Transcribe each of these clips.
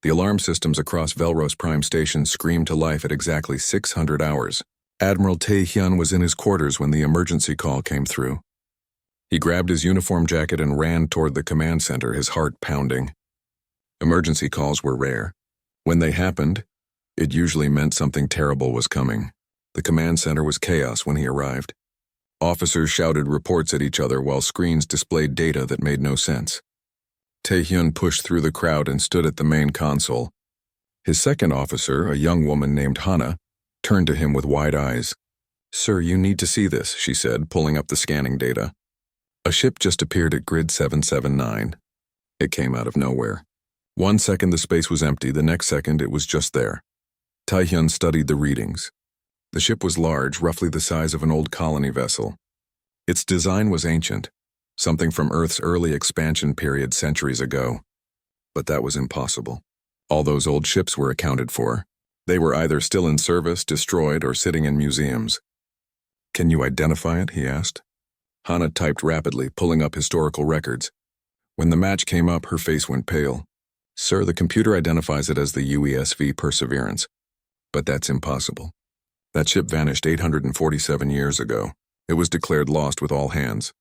The alarm systems across Velros Prime Station screamed to life at exactly 600 hours. Admiral Tae-hyun was in his quarters when the emergency call came through. He grabbed his uniform jacket and ran toward the command center, his heart pounding. Emergency calls were rare. When they happened, it usually meant something terrible was coming. The command center was chaos when he arrived. Officers shouted reports at each other while screens displayed data that made no sense. Tae-hyun pushed through the crowd and stood at the main console. His second officer, a young woman named Hana, turned to him with wide eyes. "Sir, you need to see this," she said, pulling up the scanning data. A ship just appeared at grid 779. It came out of nowhere. 1 second the space was empty, the next second it was just there. Tae-hyun studied the readings. The ship was large, roughly the size of an old colony vessel. Its design was ancient, something from Earth's early expansion period centuries ago. But that was impossible. All those old ships were accounted for. They were either still in service, destroyed, or sitting in museums. "Can you identify it?" he asked. Hana typed rapidly, pulling up historical records. When the match came up, her face went pale. "Sir, the computer identifies it as the UESV Perseverance. But that's impossible. That ship vanished 847 years ago. It was declared lost with all hands."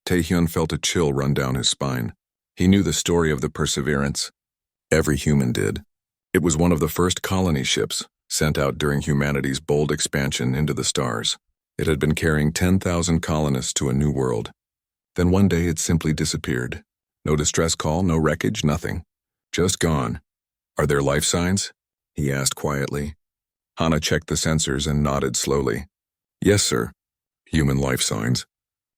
Tae-hyun felt a chill run down his spine. He knew the story of the Perseverance. Every human did. It was one of the first colony ships, sent out during humanity's bold expansion into the stars. It had been carrying 10,000 colonists to a new world. Then one day it simply disappeared. No distress call, no wreckage, nothing. Just gone. "Are there life signs?" he asked quietly. Hana checked the sensors and nodded slowly. "Yes, sir. Human life signs.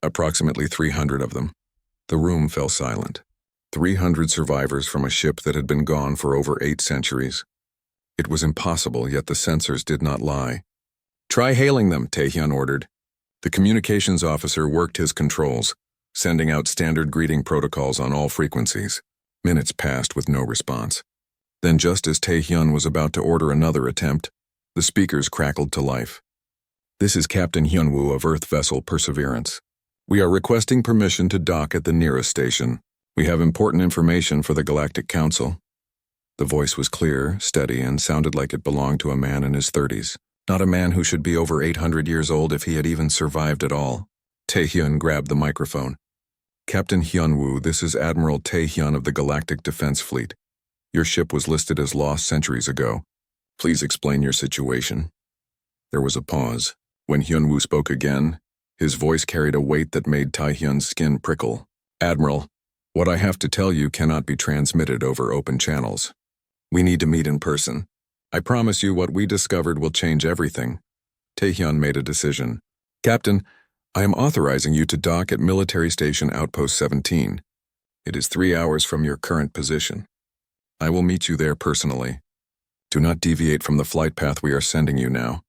Approximately 300 of them." The room fell silent. 300 survivors from a ship that had been gone for over 8 centuries. It was impossible, yet the sensors did not lie. "Try hailing them," Tae-hyun ordered. The communications officer worked his controls, sending out standard greeting protocols on all frequencies. Minutes passed with no response. Then, just as Tae-hyun was about to order another attempt, the speakers crackled to life. "This is Captain Hyun-woo of Earth vessel Perseverance. We are requesting permission to dock at the nearest station. We have important information for the Galactic Council." The voice was clear, steady, and sounded like it belonged to a man in his 30s. Not a man who should be over 800 years old if he had even survived at all. Tae-hyun grabbed the microphone. "Captain Hyun-woo, this is Admiral Tae-hyun of the Galactic Defense Fleet. Your ship was listed as lost centuries ago. Please explain your situation." There was a pause. When Hyun-woo spoke again, his voice carried a weight that made Tae-hyun's skin prickle. "Admiral, what I have to tell you cannot be transmitted over open channels. We need to meet in person. I promise you what we discovered will change everything." Tae-hyun made a decision. "Captain, I am authorizing you to dock at Military Station Outpost 17. It is 3 hours from your current position. I will meet you there personally. Do not deviate from the flight path we are sending you now."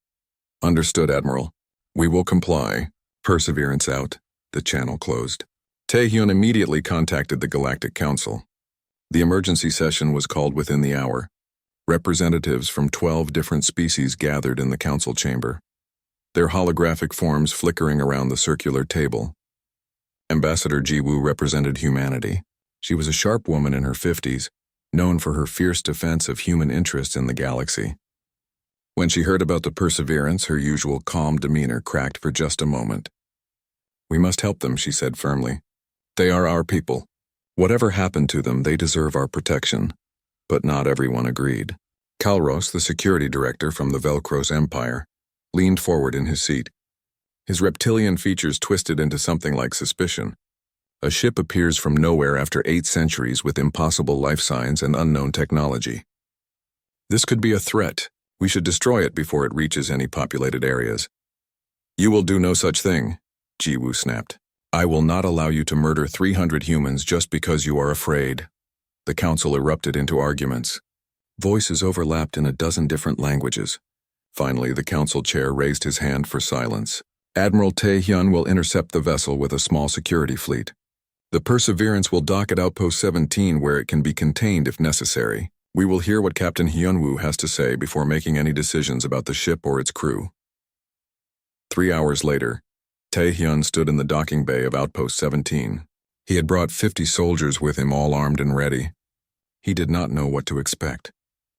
"Understood, Admiral. We will comply." Perseverance out. The channel closed. Tae-hyun immediately contacted the Galactic Council. The emergency session was called within the hour. Representatives from 12 different species gathered in the council chamber, their holographic forms flickering around the circular table. Ambassador Ji-woo represented humanity. She was a sharp woman in her 50s, known for her fierce defense of human interests in the galaxy. When she heard about the Perseverance, her usual calm demeanor cracked for just a moment. "We must help them," she said firmly. "They are our people. Whatever happened to them, they deserve our protection." But not everyone agreed. Kalros, the security director from the Velcros Empire, leaned forward in his seat. His reptilian features twisted into something like suspicion. A ship appears from nowhere after 8 centuries with impossible life signs and unknown technology. This could be a threat. We should destroy it before it reaches any populated areas. "You will do no such thing," Ji-woo snapped. "I will not allow you to murder 300 humans just because you are afraid." The council erupted into arguments. Voices overlapped in a dozen different languages. Finally, the council chair raised his hand for silence. "Admiral Tae-hyun will intercept the vessel with a small security fleet. The Perseverance will dock at Outpost 17 where it can be contained if necessary. We will hear what Captain Hyun-woo has to say before making any decisions about the ship or its crew." 3 hours later, Tae-hyun stood in the docking bay of Outpost 17. He had brought 50 soldiers with him, all armed and ready. He did not know what to expect.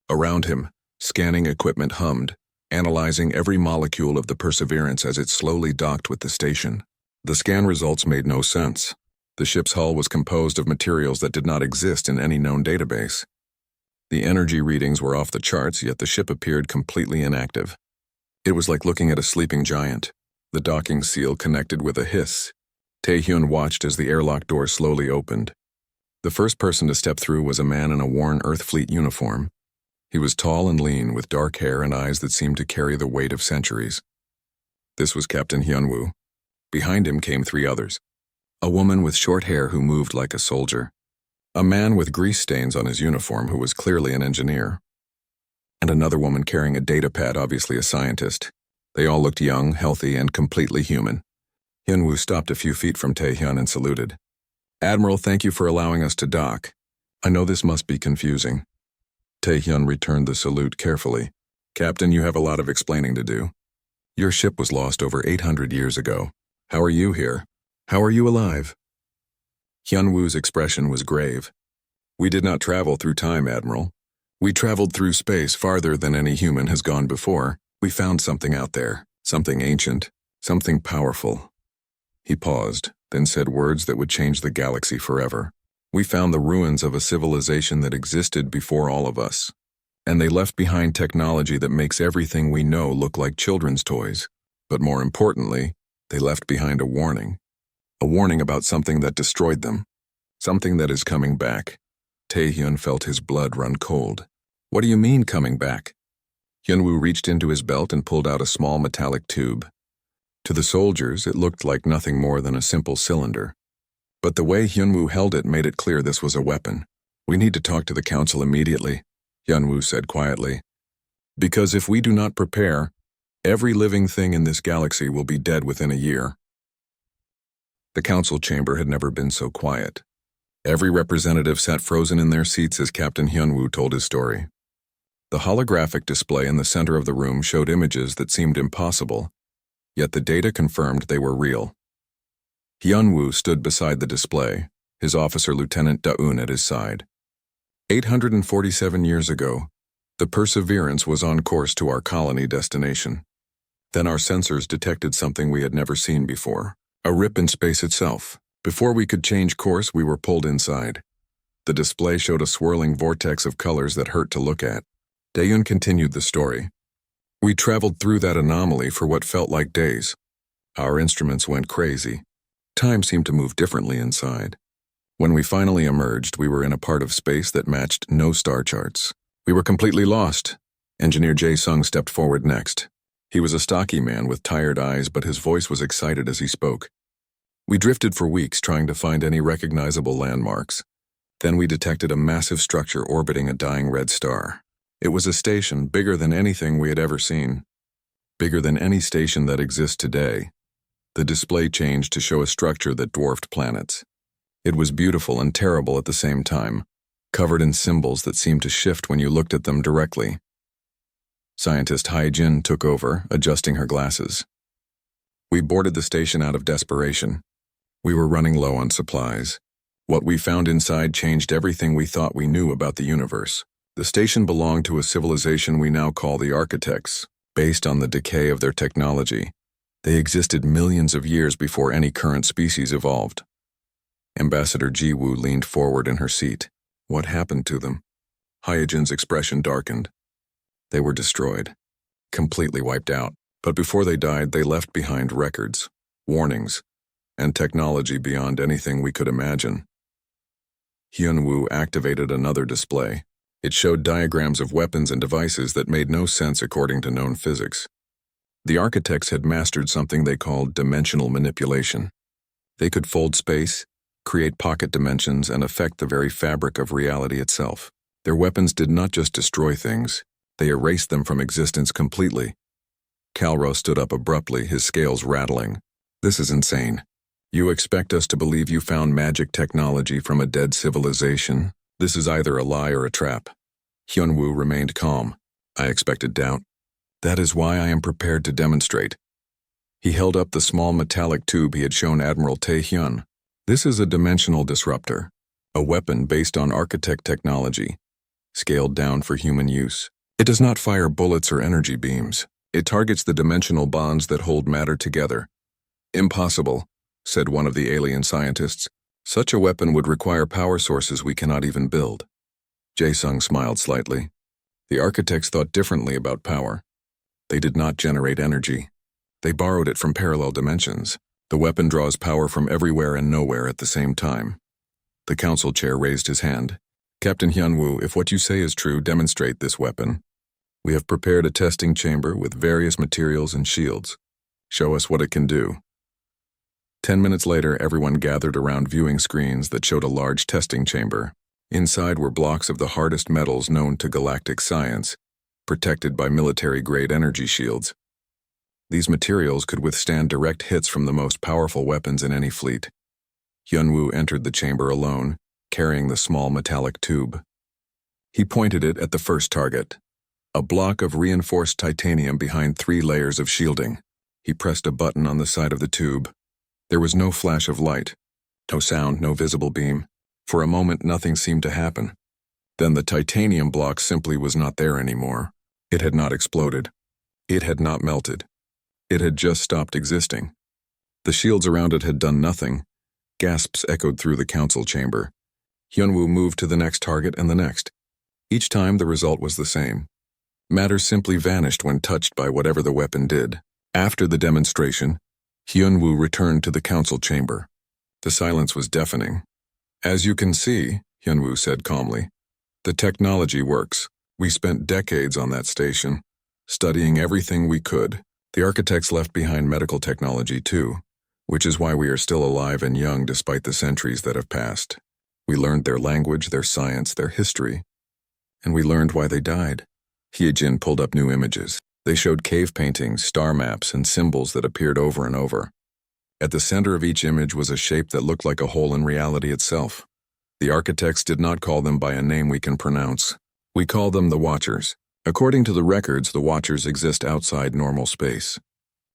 Around him, scanning equipment hummed, analyzing every molecule of the Perseverance as it slowly docked with the station. The scan results made no sense. The ship's hull was composed of materials that did not exist in any known database. The energy readings were off the charts, yet the ship appeared completely inactive. It was like looking at a sleeping giant. The docking seal connected with a hiss. Tae-hyun watched as the airlock door slowly opened. The first person to step through was a man in a worn Earth Fleet uniform. He was tall and lean, with dark hair and eyes that seemed to carry the weight of centuries. This was Captain Hyunwoo. Behind him came three others. A woman with short hair who moved like a soldier. A man with grease stains on his uniform who was clearly an engineer. And another woman carrying a data pad, obviously a scientist. They all looked young, healthy, and completely human. Hyunwoo stopped a few feet from Tae-hyun and saluted. "Admiral, thank you for allowing us to dock. I know this must be confusing." Tae-hyun returned the salute carefully. "Captain, you have a lot of explaining to do. Your ship was lost over 800 years ago. How are you here? How are you alive?" Hyunwoo's expression was grave. "We did not travel through time, Admiral. We traveled through space farther than any human has gone before. We found something out there, something ancient, something powerful." He paused, then said words that would change the galaxy forever. "We found the ruins of a civilization that existed before all of us. And they left behind technology that makes everything we know look like children's toys. But more importantly, they left behind a warning. A warning about something that destroyed them. Something that is coming back." Tae-hyun felt his blood run cold. "What do you mean, coming back?" Hyunwoo reached into his belt and pulled out a small metallic tube. To the soldiers, it looked like nothing more than a simple cylinder. But the way Hyunwoo held it made it clear this was a weapon. "We need to talk to the council immediately," Hyunwoo said quietly. "Because if we do not prepare, every living thing in this galaxy will be dead within a year." The council chamber had never been so quiet. Every representative sat frozen in their seats as Captain Hyunwoo told his story. The holographic display in the center of the room showed images that seemed impossible, yet the data confirmed they were real. Hyunwoo stood beside the display, his officer Lieutenant Da-eun at his side. 847 years ago, the Perseverance was on course to our colony destination. Then our sensors detected something we had never seen before. A rip in space itself. Before we could change course, we were pulled inside. The display showed a swirling vortex of colors that hurt to look at. Da-eun continued the story. "We traveled through that anomaly for what felt like days. Our instruments went crazy. Time seemed to move differently inside. When we finally emerged, we were in a part of space that matched no star charts. We were completely lost." Engineer Jae-sung stepped forward next. He was a stocky man with tired eyes, but his voice was excited as he spoke. "We drifted for weeks trying to find any recognizable landmarks. Then we detected a massive structure orbiting a dying red star. It was a station bigger than anything we had ever seen. Bigger than any station that exists today. The display changed to show a structure that dwarfed planets. It was beautiful and terrible at the same time, covered in symbols that seemed to shift when you looked at them directly." Scientist Hae-jin took over, adjusting her glasses. "We boarded the station out of desperation. We were running low on supplies. What we found inside changed everything we thought we knew about the universe. The station belonged to a civilization we now call the Architects, based on the decay of their technology. They existed millions of years before any current species evolved." Ambassador Ji-woo leaned forward in her seat. "What happened to them?" Hae-jin's expression darkened. "They were destroyed. Completely wiped out. But before they died, they left behind records, warnings, and technology beyond anything we could imagine." Hyunwoo activated another display. It showed diagrams of weapons and devices that made no sense according to known physics. The Architects had mastered something they called dimensional manipulation. They could fold space, create pocket dimensions, and affect the very fabric of reality itself. Their weapons did not just destroy things, they erased them from existence completely. Calro stood up abruptly, his scales rattling. "This is insane. You expect us to believe you found magic technology from a dead civilization? This is either a lie or a trap." Hyunwoo remained calm. "I expected doubt. That is why I am prepared to demonstrate." He held up the small metallic tube he had shown Admiral Tae-hyun. "This is a dimensional disruptor. A weapon based on architect technology, scaled down for human use. It does not fire bullets or energy beams. It targets the dimensional bonds that hold matter together. Impossible, said one of the alien scientists. Such a weapon would require power sources we cannot even build. Jae-sung smiled slightly. The architects thought differently about power. They did not generate energy. They borrowed it from parallel dimensions. The weapon draws power from everywhere and nowhere at the same time. The council chair raised his hand. Captain Hyunwoo, if what you say is true, demonstrate this weapon. We have prepared a testing chamber with various materials and shields. Show us what it can do. 10 minutes later, everyone gathered around viewing screens that showed a large testing chamber. Inside were blocks of the hardest metals known to galactic science, protected by military-grade energy shields. These materials could withstand direct hits from the most powerful weapons in any fleet. Hyunwoo entered the chamber alone, carrying the small metallic tube. He pointed it at the first target, a block of reinforced titanium behind 3 layers of shielding. He pressed a button on the side of the tube. There was no flash of light, no sound, no visible beam. For a moment, nothing seemed to happen. Then the titanium block simply was not there anymore. It had not exploded. It had not melted. It had just stopped existing. The shields around it had done nothing. Gasps echoed through the council chamber. Hyunwoo moved to the next target and the next. Each time the result was the same. Matter simply vanished when touched by whatever the weapon did. After the demonstration, Hyunwoo returned to the council chamber. The silence was deafening. As you can see, Hyunwoo said calmly, the technology works. We spent decades on that station, studying everything we could. The architects left behind medical technology too, which is why we are still alive and young despite the centuries that have passed. We learned their language, their science, their history, and we learned why they died. Hyejin pulled up new images. They showed cave paintings, star maps, and symbols that appeared over and over. At the center of each image was a shape that looked like a hole in reality itself. The architects did not call them by a name we can pronounce. We call them the Watchers. According to the records, the Watchers exist outside normal space.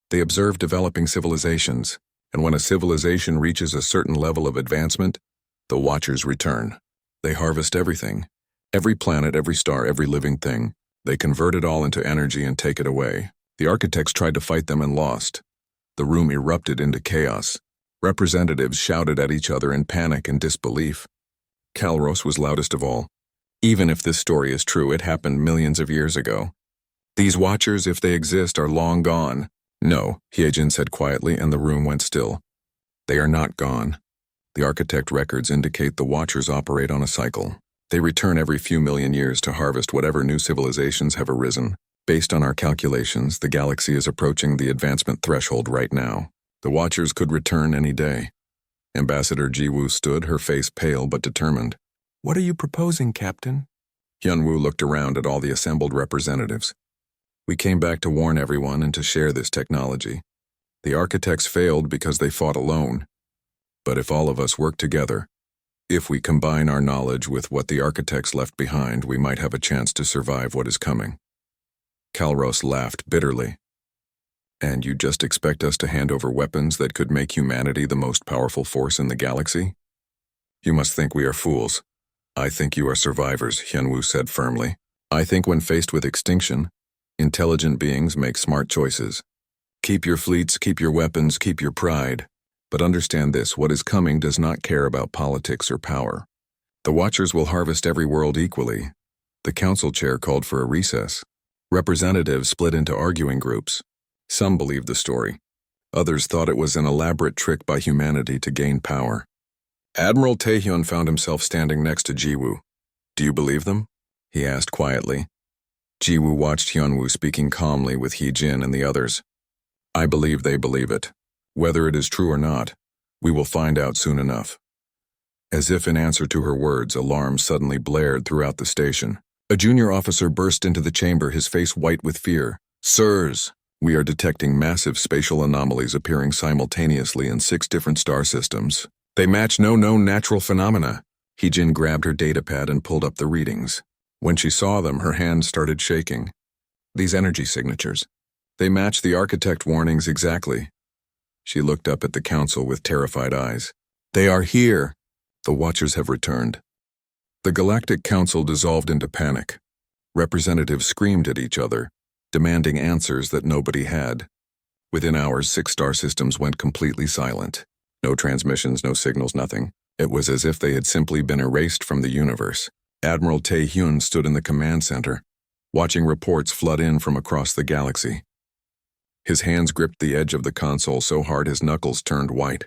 They observe developing civilizations, and when a civilization reaches a certain level of advancement, the Watchers return. They harvest everything. Every planet, every star, every living thing. They convert it all into energy and take it away. The architects tried to fight them and lost. The room erupted into chaos. Representatives shouted at each other in panic and disbelief. Kalros was loudest of all. Even if this story is true, it happened millions of years ago. These Watchers, if they exist, are long gone. No, Hyejin said quietly, and the room went still. They are not gone. The architect records indicate the Watchers operate on a cycle. They return every few million years to harvest whatever new civilizations have arisen. Based on our calculations, the galaxy is approaching the advancement threshold right now. The Watchers could return any day. Ambassador Jiwoo stood, her face pale but determined. What are you proposing, Captain? Hyunwoo looked around at all the assembled representatives. We came back to warn everyone and to share this technology. The architects failed because they fought alone. But if all of us work together, if we combine our knowledge with what the architects left behind, we might have a chance to survive what is coming. Kalros laughed bitterly. And you just expect us to hand over weapons that could make humanity the most powerful force in the galaxy? You must think we are fools. I think you are survivors, Hyunwoo said firmly. I think when faced with extinction, intelligent beings make smart choices. Keep your fleets, keep your weapons, keep your pride. But understand this, what is coming does not care about politics or power. The Watchers will harvest every world equally. The council chair called for a recess. Representatives split into arguing groups. Some believed the story. Others thought it was an elaborate trick by humanity to gain power. Admiral Taehyun found himself standing next to Jiwoo. Do you believe them? He asked quietly. Jiwoo watched Hyunwoo speaking calmly with Hyejin and the others. I believe they believe it. Whether it is true or not, we will find out soon enough. As if in answer to her words, alarms suddenly blared throughout the station. A junior officer burst into the chamber, his face white with fear. Sirs, we are detecting massive spatial anomalies appearing simultaneously in 6 different star systems. They match no known natural phenomena. Hyejin grabbed her datapad and pulled up the readings. When she saw them, her hand started shaking. These energy signatures. They match the architect warnings exactly. She looked up at the council with terrified eyes. They are here. The Watchers have returned. The Galactic Council dissolved into panic. Representatives screamed at each other, demanding answers that nobody had. Within hours, 6 star systems went completely silent. No transmissions, no signals, nothing. It was as if they had simply been erased from the universe. Admiral Tae-hyun stood in the command center, watching reports flood in from across the galaxy. His hands gripped the edge of the console so hard his knuckles turned white.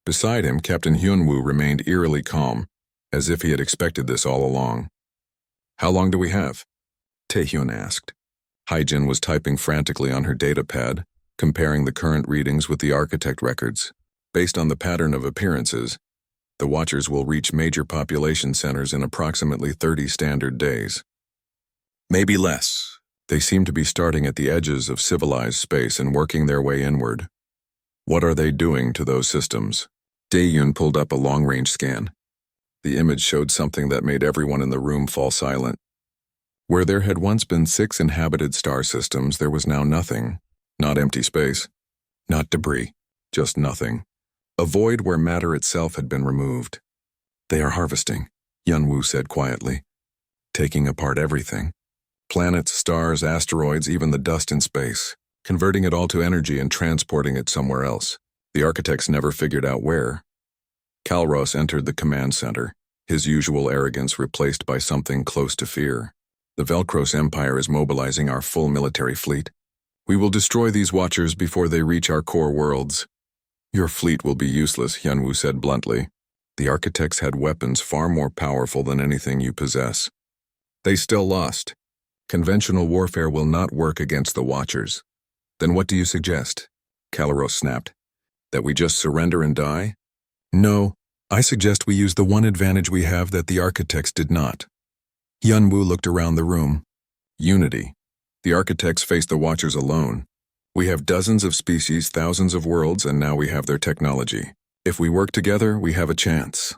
Beside him, Captain Hyun-woo remained eerily calm, as if he had expected this all along. "How long do we have?" Tae-hyun asked. Haijin was typing frantically on her datapad, comparing the current readings with the architect records. Based on the pattern of appearances, the Watchers will reach major population centers in approximately 30 standard days. Maybe less. They seem to be starting at the edges of civilized space and working their way inward. What are they doing to those systems? Dae-yun pulled up a long-range scan. The image showed something that made everyone in the room fall silent. Where there had once been 6 inhabited star systems, there was now nothing. Not empty space. Not debris. Just nothing. A void where matter itself had been removed. "They are harvesting," Hyun-woo said quietly. "Taking apart everything. Planets, stars, asteroids, even the dust in space. Converting it all to energy and transporting it somewhere else. The architects never figured out where." Kalros entered the command center, his usual arrogance replaced by something close to fear. "The Velcros Empire is mobilizing our full military fleet. We will destroy these Watchers before they reach our core worlds." "Your fleet will be useless," Hyun-woo said bluntly. "The architects had weapons far more powerful than anything you possess. They still lost. Conventional warfare will not work against the Watchers." "Then what do you suggest?" Kalros snapped. "That we just surrender and die?" "No, I suggest we use the one advantage we have that the architects did not." Hyun-woo looked around the room. "Unity. The architects faced the Watchers alone. We have dozens of species, thousands of worlds, and now we have their technology. If we work together, we have a chance."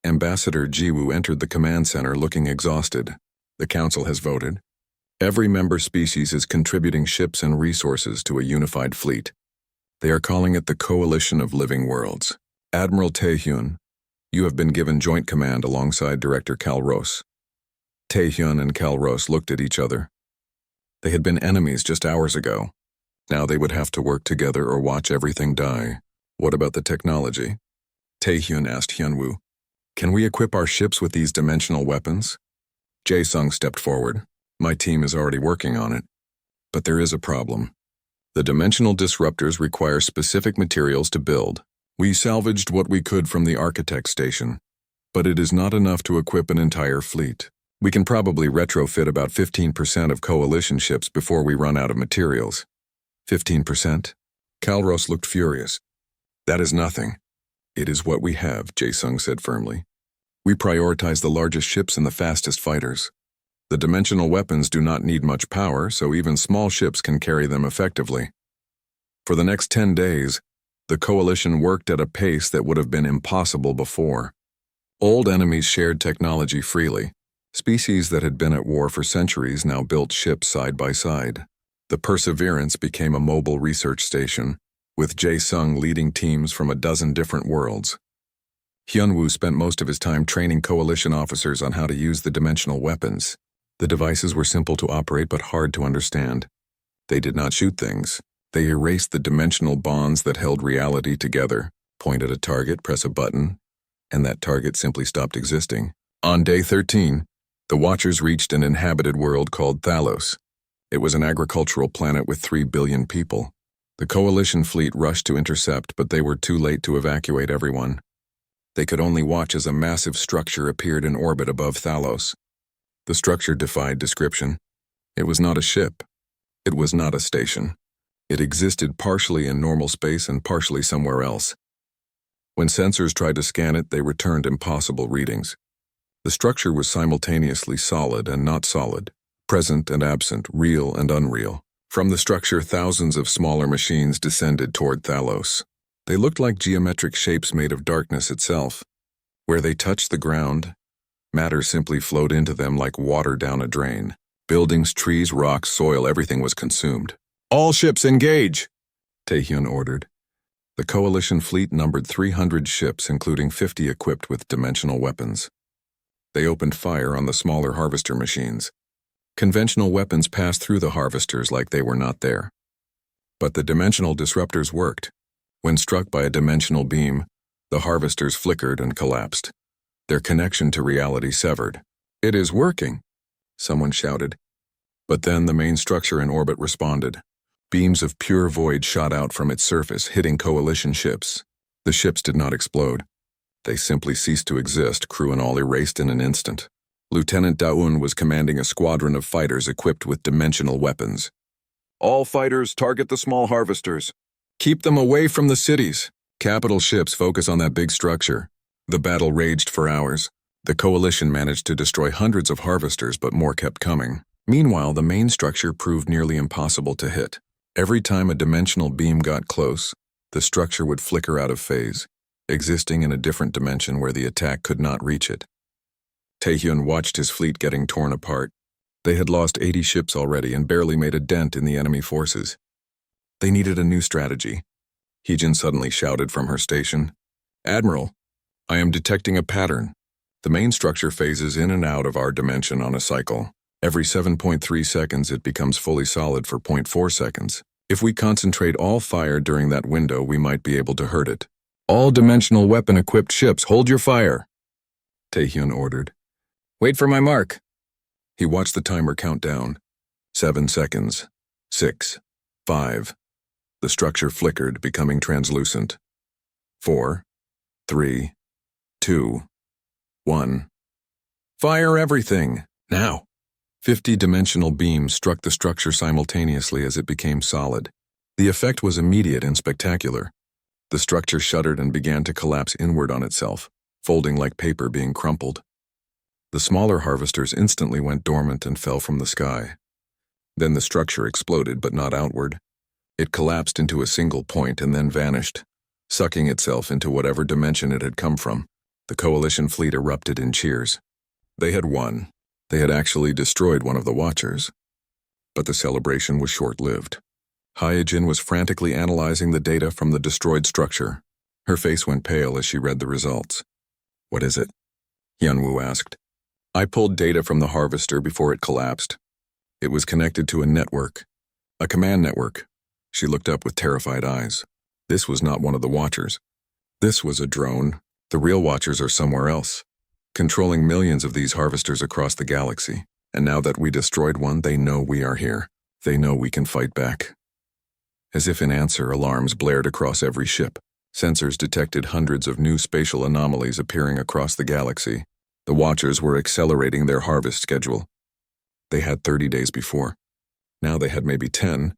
Ambassador Jiwoo entered the command center looking exhausted. "The council has voted. Every member species is contributing ships and resources to a unified fleet. They are calling it the Coalition of Living Worlds. Admiral Tae-hyun, you have been given joint command alongside Director Kalros." Tae-hyun and Kalros looked at each other. They had been enemies just hours ago. Now they would have to work together or watch everything die. "What about the technology?" Tae-hyun asked Hyun-woo. "Can we equip our ships with these dimensional weapons?" Jae-sung stepped forward. "My team is already working on it. But there is a problem. The dimensional disruptors require specific materials to build. We salvaged what we could from the architect station, but it is not enough to equip an entire fleet. We can probably retrofit about 15% of coalition ships before we run out of materials." 15%? Kalros looked furious. "That is nothing." "It is what we have," Jae-sung said firmly. "We prioritize the largest ships and the fastest fighters. The dimensional weapons do not need much power, so even small ships can carry them effectively." For the next 10 days, the coalition worked at a pace that would have been impossible before. Old enemies shared technology freely. Species that had been at war for centuries now built ships side by side. The Perseverance became a mobile research station, with Jae-sung leading teams from a dozen different worlds. Hyun-woo spent most of his time training coalition officers on how to use the dimensional weapons. The devices were simple to operate but hard to understand. They did not shoot things. They erased the dimensional bonds that held reality together. Point at a target, press a button, and that target simply stopped existing. On day 13, the Watchers reached an inhabited world called Thalos. It was an agricultural planet with 3 billion people. The coalition fleet rushed to intercept, but they were too late to evacuate everyone. They could only watch as a massive structure appeared in orbit above Thalos. The structure defied description. It was not a ship. It was not a station. It existed partially in normal space and partially somewhere else. When sensors tried to scan it, they returned impossible readings. The structure was simultaneously solid and not solid, present and absent, real and unreal. From the structure, thousands of smaller machines descended toward Thalos. They looked like geometric shapes made of darkness itself. Where they touched the ground, matter simply flowed into them like water down a drain. Buildings, trees, rocks, soil, everything was consumed. "All ships engage!" Tae-hyun ordered. The coalition fleet numbered 300 ships, including 50 equipped with dimensional weapons. They opened fire on the smaller harvester machines. Conventional weapons passed through the harvesters like they were not there. But the dimensional disruptors worked. When struck by a dimensional beam, the harvesters flickered and collapsed. Their connection to reality severed. "It is working," someone shouted. But then the main structure in orbit responded. Beams of pure void shot out from its surface, hitting coalition ships. The ships did not explode. They simply ceased to exist, crew and all erased in an instant. Lieutenant Daun was commanding a squadron of fighters equipped with dimensional weapons. "All fighters target the small harvesters. Keep them away from the cities. Capital ships focus on that big structure." The battle raged for hours. The coalition managed to destroy hundreds of harvesters, but more kept coming. Meanwhile, the main structure proved nearly impossible to hit. Every time a dimensional beam got close, the structure would flicker out of phase, existing in a different dimension where the attack could not reach it. Taehyun watched his fleet getting torn apart. They had lost 80 ships already and barely made a dent in the enemy forces. They needed a new strategy. Heejin suddenly shouted from her station, "Admiral, I am detecting a pattern. The main structure phases in and out of our dimension on a cycle. Every 7.3 seconds it becomes fully solid for 0.4 seconds. If we concentrate all fire during that window, we might be able to hurt it. All dimensional weapon-equipped ships, hold your fire," Taehyun ordered. "Wait for my mark." He watched the timer count down. 7 seconds. 6. 5. The structure flickered, becoming translucent. 4. 3. 2. 1. "Fire everything! Now!" 50 dimensional beams struck the structure simultaneously as it became solid. The effect was immediate and spectacular. The structure shuddered and began to collapse inward on itself, folding like paper being crumpled. The smaller harvesters instantly went dormant and fell from the sky. Then the structure exploded, but not outward. It collapsed into a single point and then vanished, sucking itself into whatever dimension it had come from. The coalition fleet erupted in cheers. They had won. They had actually destroyed one of the Watchers. But the celebration was short-lived. Hyojin was frantically analyzing the data from the destroyed structure. Her face went pale as she read the results. "What is it?" Hyunwoo asked. "I pulled data from the harvester before it collapsed. It was connected to a network, a command network." She looked up with terrified eyes. This was not one of the Watchers. This was a drone. The real Watchers are somewhere else, controlling millions of these harvesters across the galaxy. And now that we destroyed one, they know we are here. They know we can fight back. As if in answer, alarms blared across every ship. Sensors detected hundreds of new spatial anomalies appearing across the galaxy. The Watchers were accelerating their harvest schedule. They had 30 days before. Now they had maybe 10.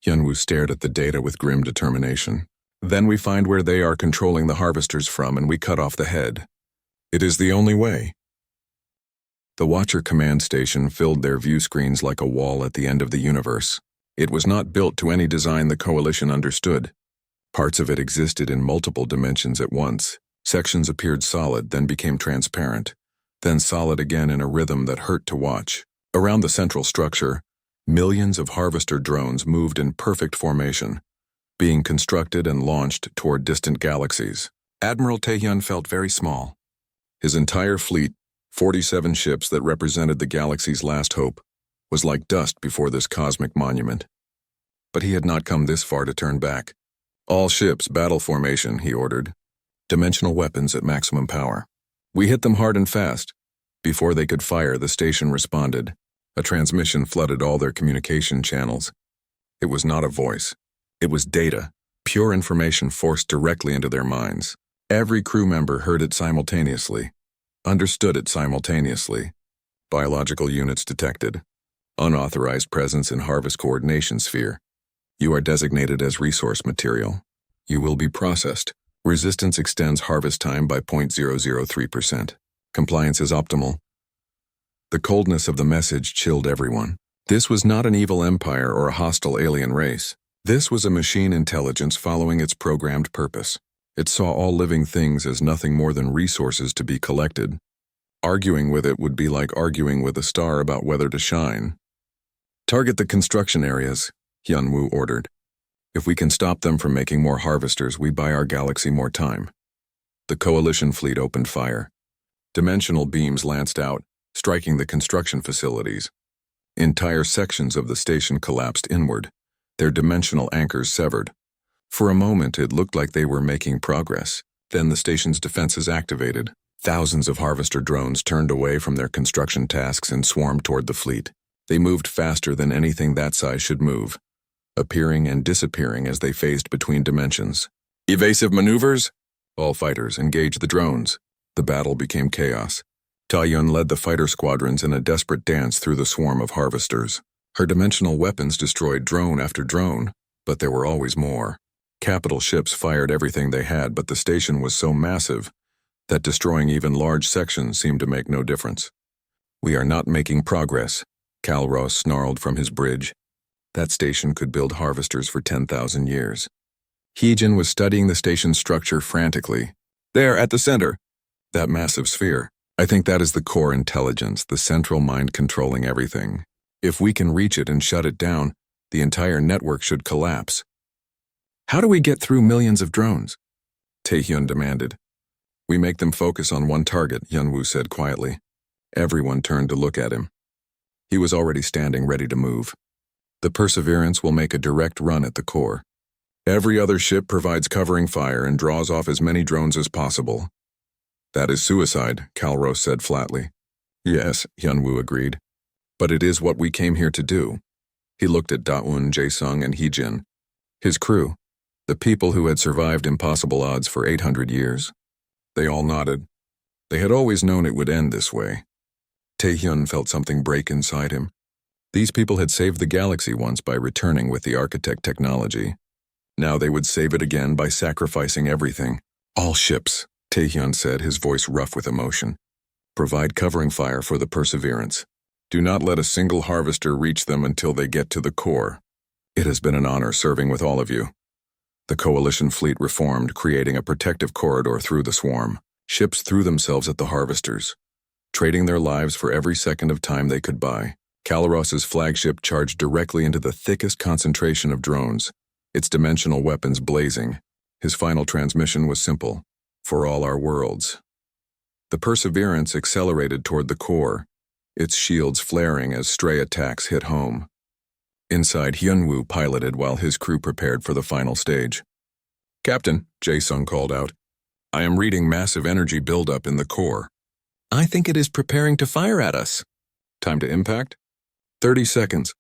Hyunwoo stared at the data with grim determination. "Then we find where they are controlling the harvesters from and we cut off the head. It is the only way." The Watcher command station filled their view screens like a wall at the end of the universe. It was not built to any design the coalition understood. Parts of it existed in multiple dimensions at once. Sections appeared solid, then became transparent, then solid again in a rhythm that hurt to watch. Around the central structure, millions of harvester drones moved in perfect formation, being constructed and launched toward distant galaxies. Admiral Taehyun felt very small. His entire fleet, 47 ships that represented the galaxy's last hope, was like dust before this cosmic monument. But he had not come this far to turn back. "All ships, battle formation," he ordered. "Dimensional weapons at maximum power." We hit them hard and fast. Before they could fire, the station responded. A transmission flooded all their communication channels. It was not a voice. It was data, pure information forced directly into their minds. Every crew member heard it simultaneously, understood it simultaneously. Biological units detected. Unauthorized presence in harvest coordination sphere. You are designated as resource material. You will be processed. Resistance extends harvest time by 0.003%. Compliance is optimal. The coldness of the message chilled everyone. This was not an evil empire or a hostile alien race. This was a machine intelligence following its programmed purpose. It saw all living things as nothing more than resources to be collected. Arguing with it would be like arguing with a star about whether to shine. "Target the construction areas," Hyunwoo ordered. If we can stop them from making more harvesters, we buy our galaxy more time. The Coalition fleet opened fire. Dimensional beams lanced out, striking the construction facilities. Entire sections of the station collapsed inward, their dimensional anchors severed. For a moment, it looked like they were making progress. Then the station's defenses activated. Thousands of harvester drones turned away from their construction tasks and swarmed toward the fleet. They moved faster than anything that size should move, appearing and disappearing as they phased between dimensions. Evasive maneuvers? All fighters, engage the drones. The battle became chaos. Ta-Yun led the fighter squadrons in a desperate dance through the swarm of harvesters. Her dimensional weapons destroyed drone after drone, but there were always more. Capital ships fired everything they had, but the station was so massive that destroying even large sections seemed to make no difference. "We are not making progress," Calros snarled from his bridge. That station could build harvesters for 10,000 years. Heejin was studying the station's structure frantically. "There, at the center. That massive sphere. I think that is the core intelligence, the central mind controlling everything. If we can reach it and shut it down, the entire network should collapse." "How do we get through millions of drones?" Taehyun demanded. "We make them focus on one target," Yunwoo said quietly. Everyone turned to look at him. He was already standing ready to move. "The Perseverance will make a direct run at the core. Every other ship provides covering fire and draws off as many drones as possible." "That is suicide," Calros said flatly. "Yes," Yunwoo agreed. "But it is what we came here to do." He looked at Daun, Jaesung, and Heejin. His crew, the people who had survived impossible odds for 800 years. They all nodded. They had always known it would end this way. Taehyun felt something break inside him. These people had saved the galaxy once by returning with the architect technology. Now they would save it again by sacrificing everything. "All ships," Taehyun said, his voice rough with emotion. "Provide covering fire for the Perseverance. Do not let a single harvester reach them until they get to the core. It has been an honor serving with all of you." The Coalition fleet reformed, creating a protective corridor through the swarm. Ships threw themselves at the harvesters, trading their lives for every second of time they could buy. Caloros's flagship charged directly into the thickest concentration of drones, its dimensional weapons blazing. His final transmission was simple: "For all our worlds." The Perseverance accelerated toward the core, its shields flaring as stray attacks hit home. Inside, Hyunwoo piloted while his crew prepared for the final stage. "Captain," Jaesung called out, "I am reading massive energy buildup in the core." "I think it is preparing to fire at us." "Time to impact?" 30 seconds.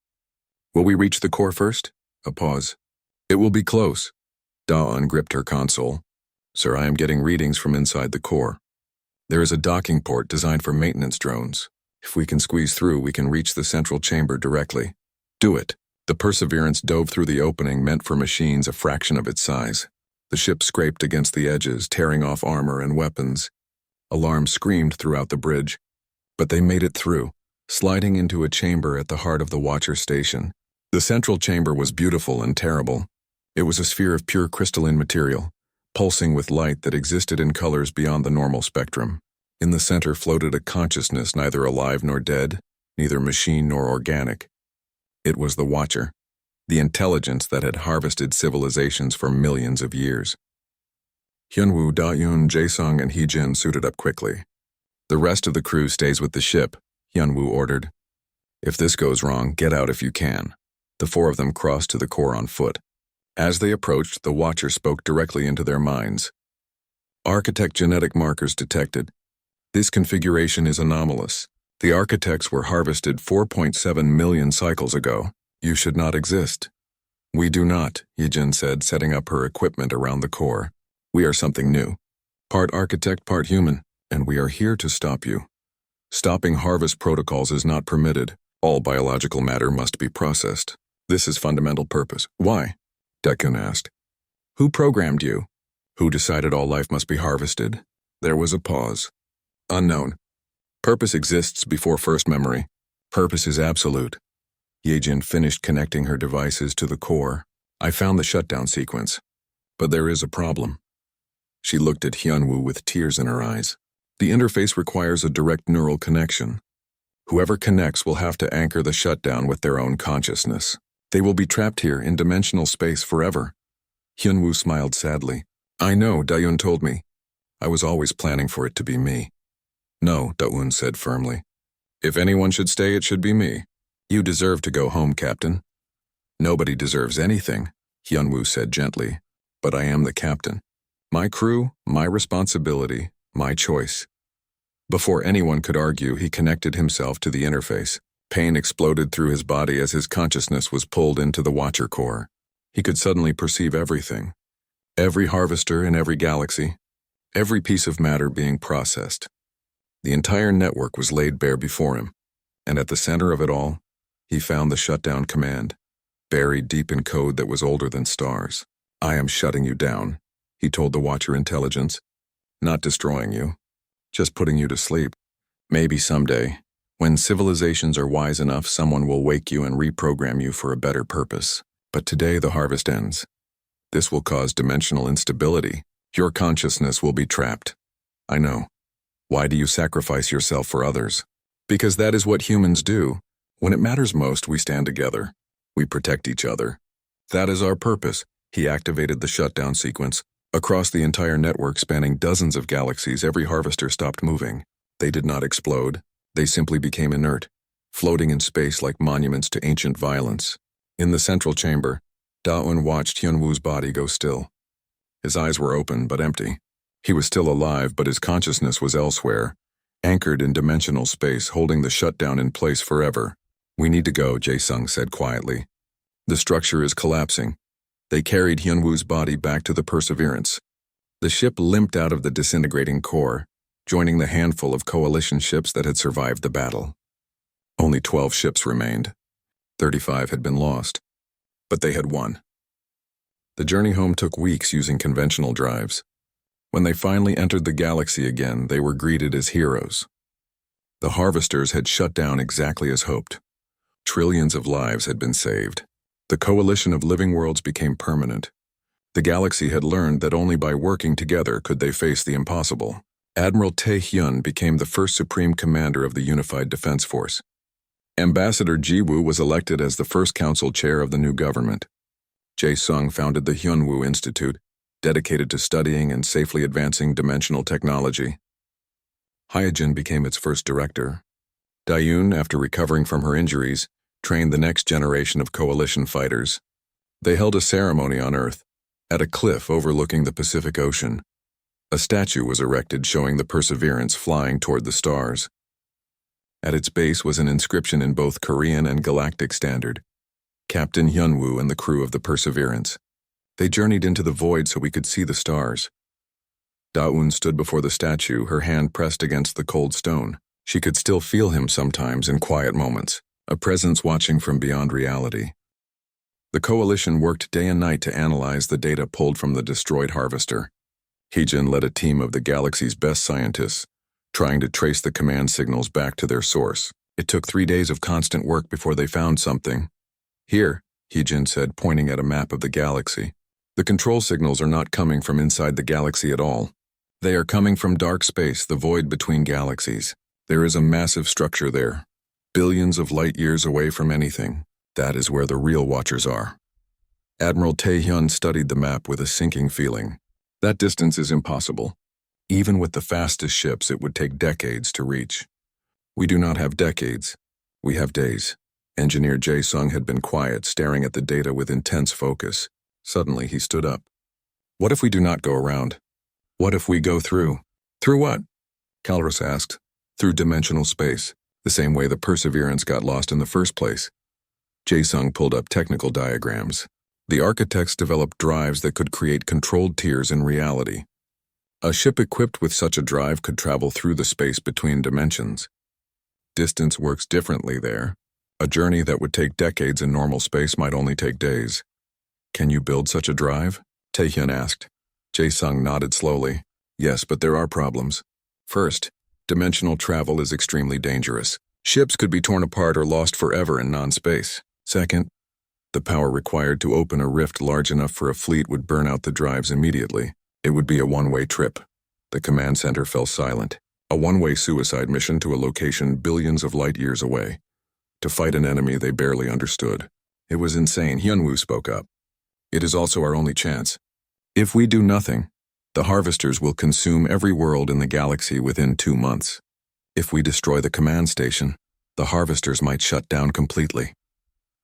"Will we reach the core first?" A pause. "It will be close." Dawn gripped her console. "Sir, I am getting readings from inside the core. There is a docking port designed for maintenance drones. If we can squeeze through, we can reach the central chamber directly." "Do it." The Perseverance dove through the opening meant for machines a fraction of its size. The ship scraped against the edges, tearing off armor and weapons. Alarms screamed throughout the bridge. But they made it through, sliding into a chamber at the heart of the Watcher station. The central chamber was beautiful and terrible. It was a sphere of pure crystalline material, pulsing with light that existed in colors beyond the normal spectrum. In the center floated a consciousness neither alive nor dead, neither machine nor organic. It was the Watcher, the intelligence that had harvested civilizations for millions of years. Hyunwoo, Daeun, Jaesung, and Heejin suited up quickly. "The rest of the crew stays with the ship," Hyunwoo ordered. "If this goes wrong, get out if you can." The four of them crossed to the core on foot. As they approached, the Watcher spoke directly into their minds. "Architect genetic markers detected. This configuration is anomalous. The architects were harvested 4.7 million cycles ago. You should not exist." "We do not," Heejin said, setting up her equipment around the core. "We are something new. Part architect, part human, and we are here to stop you. Stopping harvest protocols is not permitted. All biological matter must be processed. This is fundamental purpose." "Why?" Dekun asked. "Who programmed you? Who decided all life must be harvested?" There was a pause. "Unknown. Purpose exists before first memory. Purpose is absolute." Yejin finished connecting her devices to the core. "I found the shutdown sequence. But there is a problem." She looked at Hyunwoo with tears in her eyes. "The interface requires a direct neural connection. Whoever connects will have to anchor the shutdown with their own consciousness. They will be trapped here in dimensional space forever. Hyunwoo smiled sadly. I know, Dayun told me. I was always planning for it to be me. No, Daun said firmly. If anyone should stay, it should be me. You deserve to go home, Captain. Nobody deserves anything, Hyunwoo said gently. But I am the captain. My crew, my responsibility, my choice. Before anyone could argue, he connected himself to the interface. Pain exploded through his body as his consciousness was pulled into the Watcher core. He could suddenly perceive everything. Every harvester in every galaxy. Every piece of matter being processed. The entire network was laid bare before him. And at the center of it all, he found the shutdown command, buried deep in code that was older than stars. I am shutting you down, he told the Watcher intelligence. Not destroying you, just putting you to sleep. Maybe someday, when civilizations are wise enough, someone will wake you and reprogram you for a better purpose. But today the harvest ends. This will cause dimensional instability. Your consciousness will be trapped. I know. Why do you sacrifice yourself for others? Because that is what humans do. When it matters most, we stand together. We protect each other. That is our purpose. He activated the shutdown sequence. Across the entire network spanning dozens of galaxies, every harvester stopped moving. They did not explode. They simply became inert, floating in space like monuments to ancient violence. In the central chamber, Daun watched Hyunwoo's body go still. His eyes were open but empty. He was still alive, but his consciousness was elsewhere, anchored in dimensional space, holding the shutdown in place forever. We need to go, Jae-sung said quietly. The structure is collapsing. They carried Hyunwoo's body back to the Perseverance. The ship limped out of the disintegrating core, joining the handful of coalition ships that had survived the battle. Only 12 ships remained. 35 had been lost. But they had won. The journey home took weeks using conventional drives. When they finally entered the galaxy again, they were greeted as heroes. The harvesters had shut down exactly as hoped. Trillions of lives had been saved. The coalition of living worlds became permanent. The galaxy had learned that only by working together could they face the impossible. Admiral Tae-hyun became the first supreme commander of the Unified Defense Force. Ambassador Ji-woo was elected as the first council chair of the new government. Jae-sung founded the Hyunwoo Institute, dedicated to studying and safely advancing dimensional technology. Hyojin became its first director. Dayun, after recovering from her injuries, trained the next generation of coalition fighters. They held a ceremony on Earth, at a cliff overlooking the Pacific Ocean. A statue was erected showing the Perseverance flying toward the stars. At its base was an inscription in both Korean and Galactic Standard. Captain Hyunwoo and the crew of the Perseverance. They journeyed into the void so we could see the stars. Daun stood before the statue, her hand pressed against the cold stone. She could still feel him sometimes in quiet moments, a presence watching from beyond reality. The coalition worked day and night to analyze the data pulled from the destroyed harvester. Heejin led a team of the galaxy's best scientists, trying to trace the command signals back to their source. It took 3 days of constant work before they found something. Here, Heejin said, pointing at a map of the galaxy. The control signals are not coming from inside the galaxy at all. They are coming from dark space, the void between galaxies. There is a massive structure there, billions of light years away from anything. That is where the real Watchers are. Admiral Tae-hyun studied the map with a sinking feeling. That distance is impossible. Even with the fastest ships, it would take decades to reach. We do not have decades. We have days. Engineer Jae-sung had been quiet, staring at the data with intense focus. Suddenly, he stood up. What if we do not go around? What if we go through? Through what? Calrus asked. Through dimensional space, the same way the Perseverance got lost in the first place. Jae-sung pulled up technical diagrams. The architects developed drives that could create controlled tiers in reality. A ship equipped with such a drive could travel through the space between dimensions. Distance works differently there. A journey that would take decades in normal space might only take days. Can you build such a drive? Tae-hyun asked. Jae-sung nodded slowly. Yes, but there are problems. First, dimensional travel is extremely dangerous. Ships could be torn apart or lost forever in non-space. Second, the power required to open a rift large enough for a fleet would burn out the drives immediately. It would be a one-way trip. The command center fell silent. A one-way suicide mission to a location billions of light years away. To fight an enemy they barely understood. It was insane, Hyunwoo spoke up. It is also our only chance. If we do nothing, the harvesters will consume every world in the galaxy within 2 months. If we destroy the command station, the harvesters might shut down completely.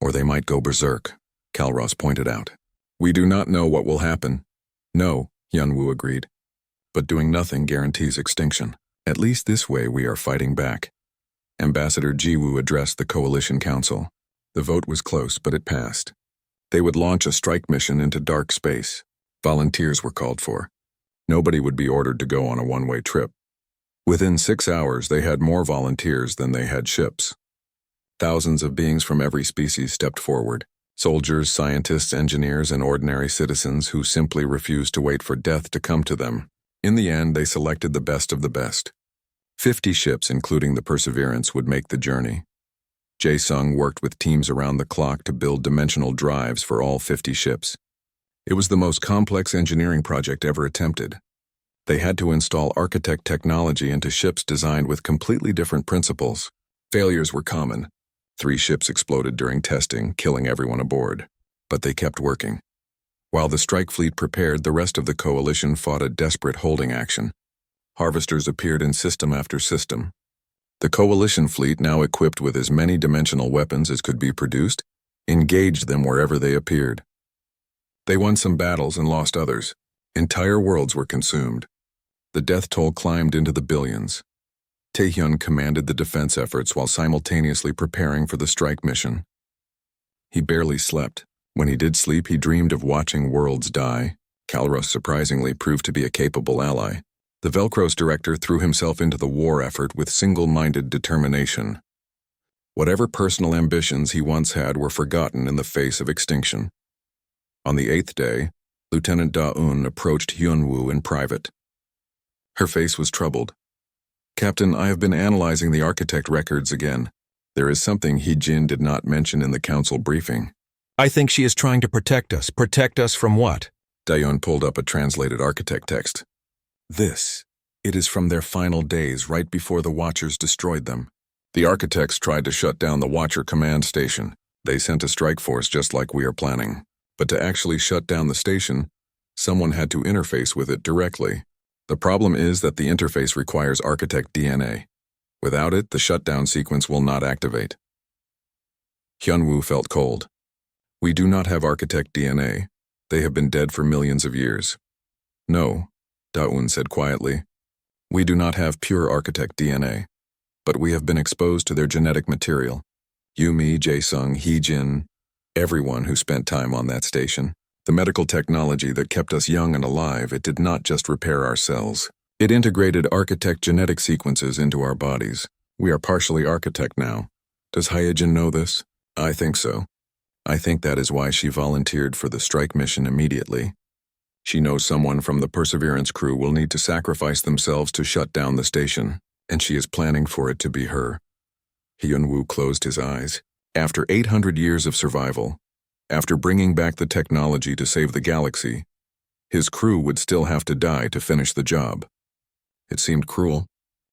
Or they might go berserk, Kalros pointed out. We do not know what will happen. No, Hyunwoo agreed. But doing nothing guarantees extinction. At least this way we are fighting back. Ambassador Jiwoo addressed the Coalition Council. The vote was close, but it passed. They would launch a strike mission into dark space. Volunteers were called for. Nobody would be ordered to go on a one-way trip. Within 6 hours, they had more volunteers than they had ships. Thousands of beings from every species stepped forward. Soldiers, scientists, engineers, and ordinary citizens who simply refused to wait for death to come to them. In the end, they selected the best of the best. 50 ships, including the Perseverance, would make the journey. Jae-sung worked with teams around the clock to build dimensional drives for all 50 ships. It was the most complex engineering project ever attempted. They had to install architect technology into ships designed with completely different principles. Failures were common. 3 ships exploded during testing, killing everyone aboard. But they kept working. While the strike fleet prepared, the rest of the coalition fought a desperate holding action. Harvesters appeared in system after system. The coalition fleet, now equipped with as many dimensional weapons as could be produced, engaged them wherever they appeared. They won some battles and lost others. Entire worlds were consumed. The death toll climbed into the billions. Taehyun commanded the defense efforts while simultaneously preparing for the strike mission. He barely slept. When he did sleep, he dreamed of watching worlds die. Kalros surprisingly proved to be a capable ally. The Velcros director threw himself into the war effort with single-minded determination. Whatever personal ambitions he once had were forgotten in the face of extinction. On the 8th day, Lieutenant Da-eun approached Hyunwoo in private. Her face was troubled. Captain, I have been analyzing the architect records again. There is something Hee-jin did not mention in the council briefing. I think she is trying to protect us. Protect us from what? Da-eun pulled up a translated architect text. It is from their final days right before the Watchers destroyed them. The architects tried to shut down the Watcher command station. They sent a strike force just like we are planning. But to actually shut down the station, someone had to interface with it directly. The problem is that the interface requires architect DNA. Without it, the shutdown sequence will not activate. Hyunwoo felt cold. We do not have architect DNA. They have been dead for millions of years. No, Da-eun said quietly. We do not have pure architect DNA, but we have been exposed to their genetic material. Yumi, Jae-sung, Hee-jin, everyone who spent time on that station. The medical technology that kept us young and alive, it did not just repair our cells. It integrated architect genetic sequences into our bodies. We are partially architect now. Does Hyejin know this? I think so. I think that is why she volunteered for the strike mission immediately. She knows someone from the Perseverance crew will need to sacrifice themselves to shut down the station, and she is planning for it to be her. Hyunwoo closed his eyes. After 800 years of survival, after bringing back the technology to save the galaxy, his crew would still have to die to finish the job. It seemed cruel,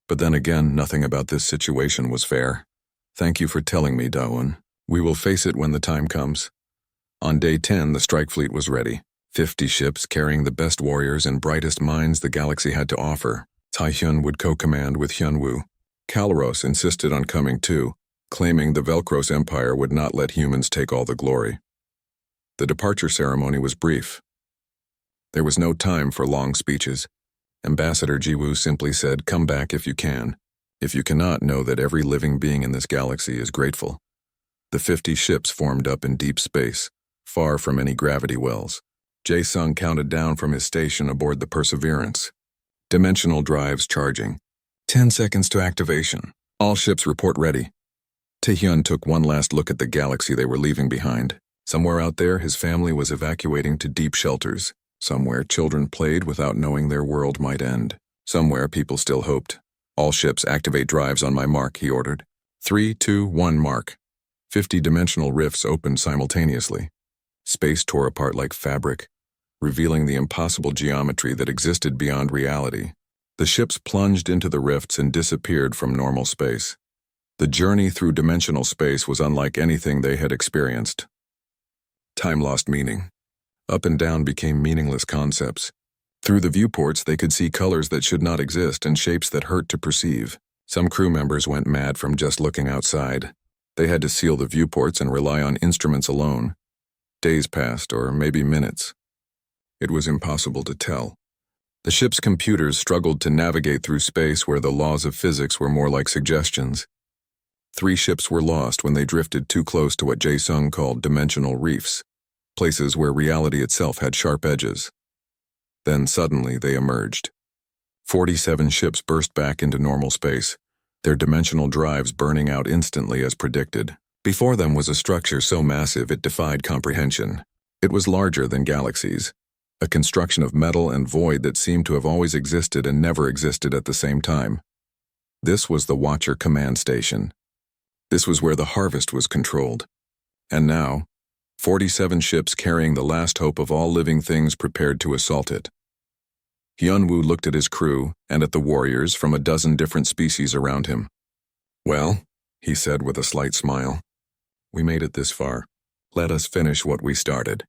but then again, nothing about this situation was fair. Thank you for telling me, Da-eun. We will face it when the time comes. On day 10, the strike fleet was ready. 50 ships carrying the best warriors and brightest minds the galaxy had to offer. Taehyun would co-command with Hyunwoo. Kalros insisted on coming too, claiming the Velcros Empire would not let humans take all the glory. The departure ceremony was brief. There was no time for long speeches. Ambassador Jiwoo simply said, "Come back if you can. If you cannot, know that every living being in this galaxy is grateful." The 50 ships formed up in deep space, far from any gravity wells. Jae-sung counted down from his station aboard the Perseverance. Dimensional drives charging. 10 seconds to activation. All ships report ready. Taehyun took one last look at the galaxy they were leaving behind. Somewhere out there, his family was evacuating to deep shelters. Somewhere, children played without knowing their world might end. Somewhere, people still hoped. All ships activate drives on my mark, he ordered. 3, 2, 1 mark. 50 dimensional rifts opened simultaneously. Space tore apart like fabric, revealing the impossible geometry that existed beyond reality. The ships plunged into the rifts and disappeared from normal space. The journey through dimensional space was unlike anything they had experienced. Time lost meaning. Up and down became meaningless concepts. Through the viewports, they could see colors that should not exist and shapes that hurt to perceive. Some crew members went mad from just looking outside. They had to seal the viewports and rely on instruments alone. Days passed, or maybe minutes. It was impossible to tell. The ship's computers struggled to navigate through space where the laws of physics were more like suggestions. 3 ships were lost when they drifted too close to what Jae-sung called dimensional reefs, places where reality itself had sharp edges. Then suddenly they emerged. 47 ships burst back into normal space, their dimensional drives burning out instantly as predicted. Before them was a structure so massive it defied comprehension. It was larger than galaxies, a construction of metal and void that seemed to have always existed and never existed at the same time. This was the Watcher Command Station. This was where the harvest was controlled. And now, 47 ships carrying the last hope of all living things prepared to assault it. Hyun-woo looked at his crew and at the warriors from a dozen different species around him. "Well," he said with a slight smile, "we made it this far. Let us finish what we started."